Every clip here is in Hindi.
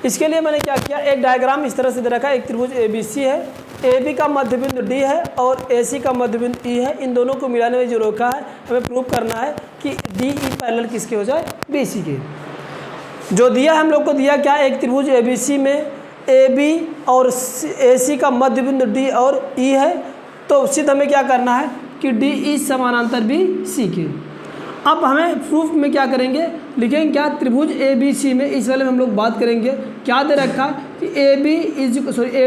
इसके लिए मैंने क्या किया, एक डायग्राम इस तरह से दे रखा है। एक त्रिभुज ABC है, AB का मध्य बिंदु D है और AC का मध्य बिंदु E है। इन दोनों को मिलाने में जो रेखा है हमें प्रूव करना है कि DE पैरेलल किसके हो जाए, BC के। जो दिया हम लोग को दिया क्या, एक त्रिभुज ABC में AB और AC का मध्य बिंदु D और E है, तो सिद्ध हमें क्या करना है कि DE समानांतर BC के। अब हमें प्रूफ में क्या करेंगे, लिखेंगे क्या, त्रिभुज ABC में इस वाले में हम लोग बात करेंगे। क्या दे रखा है कि AD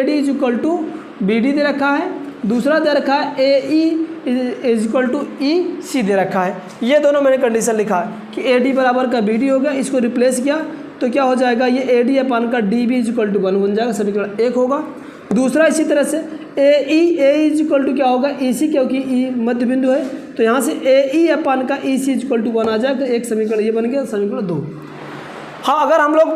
is equal to BD दे रखा है, दूसरा दे रखा है AE is equal to EC दे रखा है। ये दोनों मैंने कंडीशन लिखा है कि AD बराबर का BD हो गया, इसको रिप्लेस किया तो क्या हो जाएगा, ये AD अपान का DB इज इक्वल टू 1 बन जाएगा, समीकरण 1 होगा। दूसरा इसी तरह से AE इज इक्वल टू क्या होगा, EC, क्योंकि E मध्य बिंदु है तो यहाँ से AE अपान का EC इज इक्वल टू 1 आ जाएगा, एक समीकरण ये बन गया, समीकरण 2। हाँ, अगर हम लोग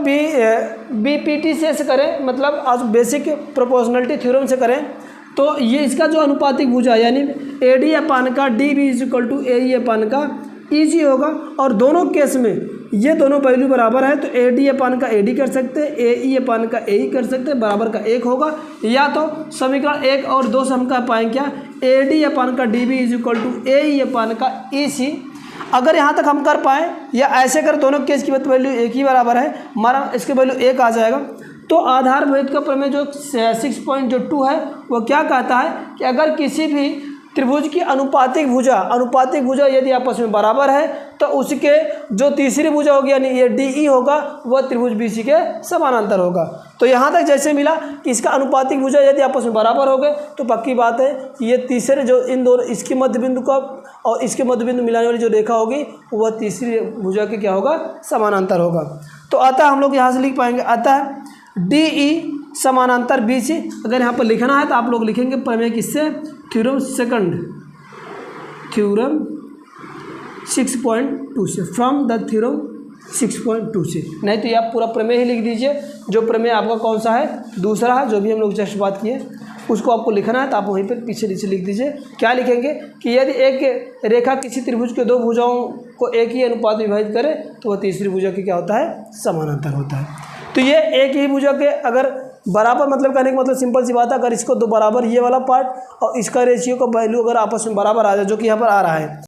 BPT से करें, मतलब आज बेसिक प्रोपोर्शनलिटी थ्योरम से करें, तो ये इसका जो अनुपातिक भुजा यानी AD अपान का DB is equal to AE upon का EC होगा। और दोनों केस में ये दोनों वैल्यू बराबर है तो AD अपान का AD कर सकते हैं, AE अपान का AE कर सकते हैं, बराबर का 1 होगा। या तो समीकरण 1 और 2 से हम कह पाएंगे क्या, AD अपान का DB is equal to AE upon का EC। अगर यहाँ तक हम कर पाएँ या ऐसे कर, दोनों केस की वैल्यू एक ही बराबर है, हमारा इसके वैल्यू 1 आ जाएगा। तो आधारभेद का प्रमेय जो 6.2 है वो क्या कहता है कि अगर किसी भी त्रिभुज की अनुपातिक भुजा यदि आपस में बराबर है तो उसके जो तीसरी भुजा होगी यानी ये DE होगा वह त्रिभुज BC के समानांतर होगा। तो यहाँ तक जैसे मिला कि इसका अनुपातिक भुजा यदि आपस में बराबर हो गए तो पक्की बात है ये तीसरे जो इन दोनों, इसके मध्य बिंदु का और इसके मध्य बिंदु मिलाने वाली जो रेखा होगी वह तीसरी भुजा के क्या होगा, समानांतर होगा। तो अतः हम लोग यहाँ से लिख पाएंगे, अतः DE समानांतर BC। अगर यहाँ पर लिखना है तो आप लोग लिखेंगे प्रमेय किससे, थ्योरम 6.2 से, फ्रॉम द थ्योरम 6.2 से। नहीं तो ये आप पूरा प्रमेय ही लिख दीजिए, जो प्रमेय आपका कौन सा है, दूसरा है, जो भी हम लोग जस्ट बात किए उसको आपको लिखना है तो आप वहीं पर पीछे नीचे लिख दीजिए। क्या लिखेंगे कि यदि एक रेखा किसी त्रिभुज के 2 भुजाओं को एक ही अनुपात में विभाजित करे तो वह तीसरी भुजा की क्या होता है, समानांतर होता है। तो ये एक ही भुजा के अगर बराबर, मतलब कहने का मतलब सिंपल सी बात है, अगर इसको 2 बराबर ये वाला पार्ट और इसका रेशियो का वैल्यू अगर आपस में बराबर आ जाए, जो कि यहाँ पर आ रहा है,